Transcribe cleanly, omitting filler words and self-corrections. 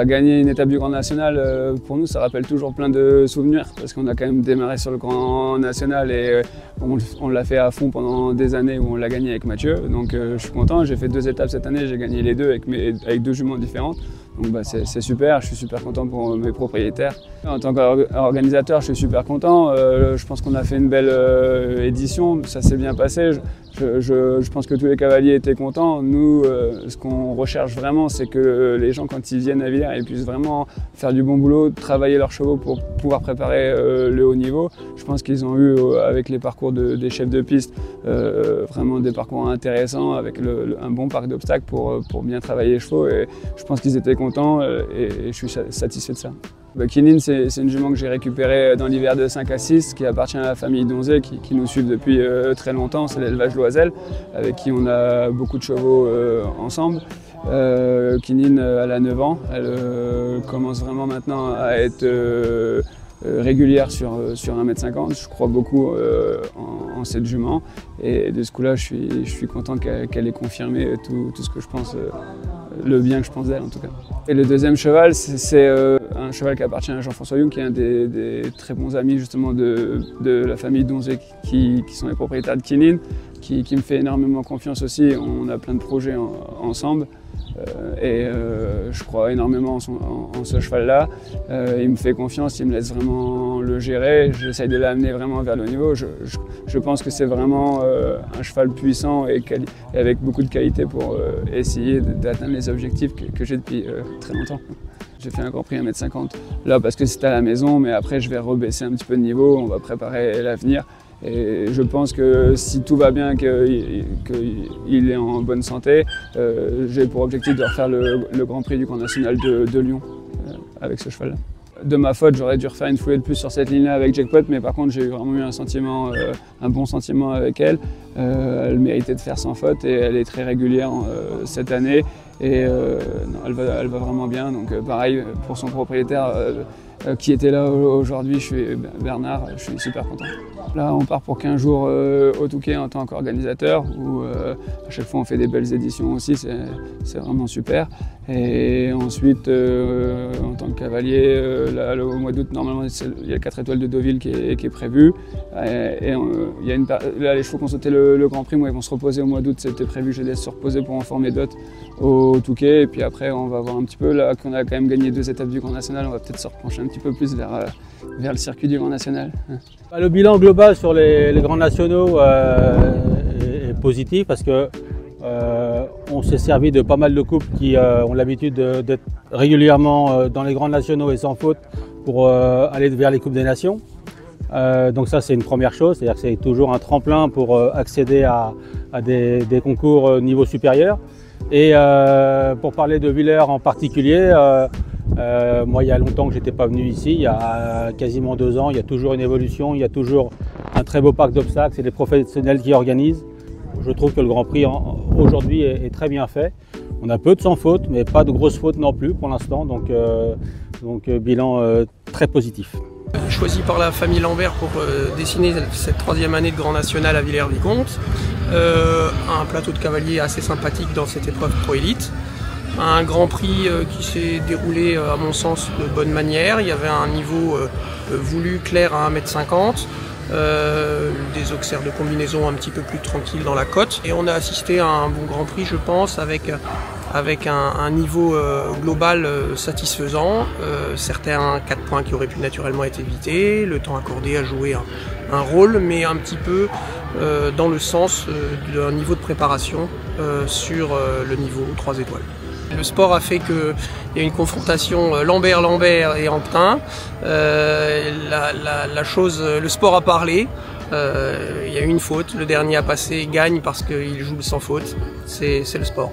Gagner une étape du Grand National, pour nous, ça rappelle toujours plein de souvenirs parce qu'on a quand même démarré sur le Grand National et on l'a fait à fond pendant des années où on l'a gagné avec Mathieu. Donc je suis content, j'ai fait 2 étapes cette année, j'ai gagné les deux avec 2 juments différentes. Donc c'est super, je suis super content pour mes propriétaires. En tant qu'organisateur, je suis super content. Je pense qu'on a fait une belle édition, ça s'est bien passé. Je pense que tous les cavaliers étaient contents. Nous, ce qu'on recherche vraiment, c'est que les gens, quand ils viennent à Villers, ils puissent vraiment faire du bon boulot, travailler leurs chevaux pour pouvoir préparer le haut niveau. Je pense qu'ils ont eu, avec les parcours des chefs de piste, vraiment des parcours intéressants, avec un bon parc d'obstacles pour bien travailler les chevaux. Et je pense qu'ils étaient contents et je suis satisfait de ça. Kinine, c'est une jument que j'ai récupérée dans l'hiver de 5 à 6, qui appartient à la famille Donzé, qui nous suit depuis très longtemps. C'est l'élevage Loisel, avec qui on a beaucoup de chevaux ensemble. Kinine, elle a 9 ans. Elle commence vraiment maintenant à être régulière sur 1,50 m. Je crois beaucoup en cette jument. Et de ce coup-là, je suis content qu'elle ait confirmé tout ce que je pense, le bien que je pense d'elle en tout cas. Et le deuxième cheval, c'est un cheval qui appartient à Jean-François Young, qui est un des très bons amis justement de la famille Donzé, qui sont les propriétaires de Kinine, qui me fait énormément confiance aussi. On a plein de projets ensemble. Je crois énormément en ce cheval-là. Il me fait confiance, il me laisse vraiment le gérer. J'essaye de l'amener vraiment vers le niveau. Je pense que c'est vraiment un cheval puissant et avec beaucoup de qualité pour essayer d'atteindre les objectifs que j'ai depuis très longtemps. J'ai fait un Grand Prix 1,50 m là parce que c'était à la maison, mais après je vais rebaisser un petit peu de niveau, on va préparer l'avenir. Et je pense que si tout va bien, qu'il est en bonne santé, j'ai pour objectif de refaire le Grand Prix du Grand National de Lyon avec ce cheval-là. De ma faute, j'aurais dû refaire une foulée de plus sur cette ligne-là avec Jackpot, mais par contre j'ai vraiment eu un bon sentiment avec elle. Elle méritait de faire sans faute et elle est très régulière cette année. Et non, elle va vraiment bien, donc pareil pour son propriétaire qui était là aujourd'hui, Bernard, je suis super content. Là on part pour 15 jours au Touquet en tant qu'organisateur, où à chaque fois on fait des belles éditions aussi, c'est vraiment super. Et ensuite en tant que cavalier, là, au mois d'août normalement il y a 4 étoiles de Deauville qui est prévu. Il y a là les chevaux qui ont sauté le Grand Prix, moi ils vont se reposer au mois d'août, c'était prévu, je les laisse se reposer pour en former d'autres au Touquet. Et puis après on va voir un petit peu, là qu'on a quand même gagné 2 étapes du Grand National, on va peut-être se repencher un petit peu plus vers le circuit du Grand National. Le bilan global sur les Grands Nationaux est positif parce que on s'est servi de pas mal de couples qui ont l'habitude d'être régulièrement dans les Grands Nationaux et sans faute pour aller vers les Coupes des Nations. Donc ça c'est une première chose, c'est-à-dire que c'est toujours un tremplin pour accéder à des concours niveau supérieur. Et pour parler de Villers en particulier, moi il y a longtemps que je n'étais pas venu ici, il y a quasiment 2 ans, il y a toujours une évolution, il y a toujours un très beau parc d'obstacles, c'est des professionnels qui organisent. Je trouve que le Grand Prix aujourd'hui est très bien fait. On a peu de sans faute, mais pas de grosses fautes non plus pour l'instant, donc bilan très positif. Choisi par la famille Lambert pour dessiner cette 3e année de Grand National à Villers-Vicomte. Un plateau de cavaliers assez sympathique dans cette épreuve pro-élite. Un Grand Prix qui s'est déroulé à mon sens de bonne manière. Il y avait un niveau voulu clair à 1,50 m. Des auxerres de combinaison un petit peu plus tranquilles dans la côte. Et on a assisté à un bon Grand Prix, je pense, avec un niveau global satisfaisant. Certains 4 points qui auraient pu naturellement être évités. Le temps accordé a joué un rôle, mais un petit peu dans le sens d'un niveau de préparation sur le niveau 3 étoiles. Le sport a fait qu'il y a une confrontation Lambert et Amptin. Le sport a parlé. Il y a eu une faute, le dernier à passer gagne parce qu'il joue sans faute. C'est le sport.